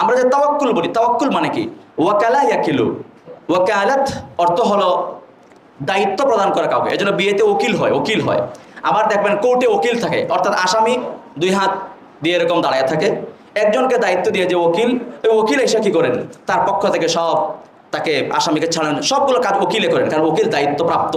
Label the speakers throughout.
Speaker 1: আমরা যে তাওয়াক্কুল বলি, তাওয়াক্কুল মানে কি? ওয়াকালা ইয়াকিলু, ওয়াকালাত অর্থ হলো দায়িত্ব প্রদান করা কাউকে। এজন্য বিয়েতে উকিল হয়, উকিল হয়। আবার দেখবেন কোর্টে উকিল থাকে, অর্থাৎ আসামি দুই হাত দিয়ে এরকম দাঁড়ায় থাকে, একজনকে দায়িত্ব দিয়ে যে উকিল, ওই উকিল এসে কি করেন, তার পক্ষ থেকে সব তাকে আসামিকে ছাড়ান, সবগুলো কাজ উকিলে করেন, কারণ উকিল দায়িত্বপ্রাপ্ত।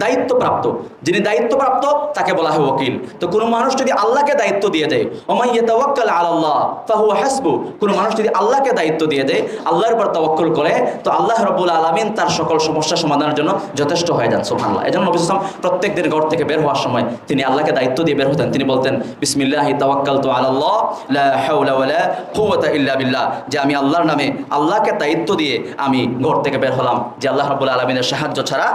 Speaker 1: দায়িত্বপ্রাপ্ত যিনি দায়িত্বপ্রাপ্ত তাকে বলা হয় উকিল। তো কোনো মানুষ যদি আল্লাহকে দায়িত্ব দিয়ে দেয়, ওমান ইয়াতাওয়াক্কাল আলাল্লাহ ফাহুয়া হাসবু, কোনো মানুষ যদি আল্লাহকে দায়িত্ব দিয়ে দেয়, আল্লাহর উপর তাওয়াক্কুল করে, তো আল্লাহ রাব্বুল আলামিন তার সকল সমস্যা সমাধানের জন্য যথেষ্ট হয়ে যান। সুবহানাল্লাহ। এজন্য নবী সাল্লাল্লাহু আলাইহি ওয়াসাল্লাম প্রত্যেক দিন ঘর থেকে বের হওয়ার সময় তিনি আল্লাহকে দায়িত্ব দিয়ে বের হতেন। তিনি বলতেন, বিসমিল্লাহি তাওয়াক্কালতু আলাল্লাহ লা হাওলা ওয়ালা কুওয়াতা ইল্লা বিল্লাহ, যে আমি আল্লাহর নামে, আল্লাহকে দায়িত্ব দিয়ে আমি ঘর থেকে বের হলাম, যে আল্লাহ রাব্বুল আলামিনের সাহায্য ছাড়া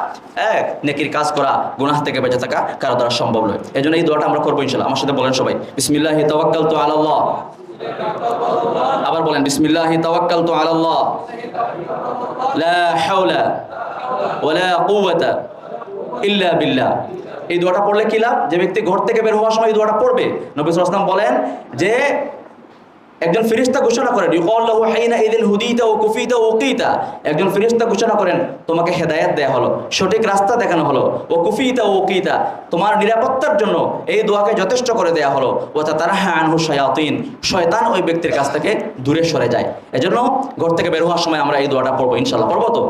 Speaker 1: নেকির কাজ করা, গুনাহ থেকে বেঁচে থাকা কারো দ্বারা সম্ভব নয়। এজন্য এই দোয়াটা আমরা করবো ইনশাআল্লাহ। আমার সাথে বলেন সবাই, বিসমিল্লাহি তাওয়াক্কালতু আলাল্লাহ। আবার বলেন, বিসমিল্লাহি তাওয়াক্কালতু আলাল্লাহ লা হাওলা ওয়ালা কুওয়াতা ইল্লা বিল্লাহ। এই দোয়াটা পড়লে কি লাভ? যে ব্যক্তি ঘর থেকে বের হওয়ার সময় এই দোয়াটা পড়বে, নবী সাল্লাল্লাহু আলাইহি ওয়াসাল্লাম বলেন যে একজন ফেরেশতা ঘোষণা করেন, ইউকাল্লাহু হাইনা ইযিন হুদিতা ওয়া কুফিতা ওয়া উকিতা, একজন ফেরেশতা ঘোষণা করেন তোমাকে হেদায়েত দেয়া হলো, সঠিক রাস্তা দেখানো হলো, ওয়া কুফিতা ওয়া উকিতা, তোমার নিরাপত্তার জন্য এই দোয়াকে যথেষ্ট করে দেয়া হলো, ওয়া তাতারাহা আনহু শায়াতিন, শয়তান ওই ব্যক্তির কাছ থেকে দূরে সরে যায়। এজন্য ঘর থেকে বের হওয়ার সময় আমরা এই দোয়াটা পড়বো ইনশাআল্লাহ। পড়বো তো?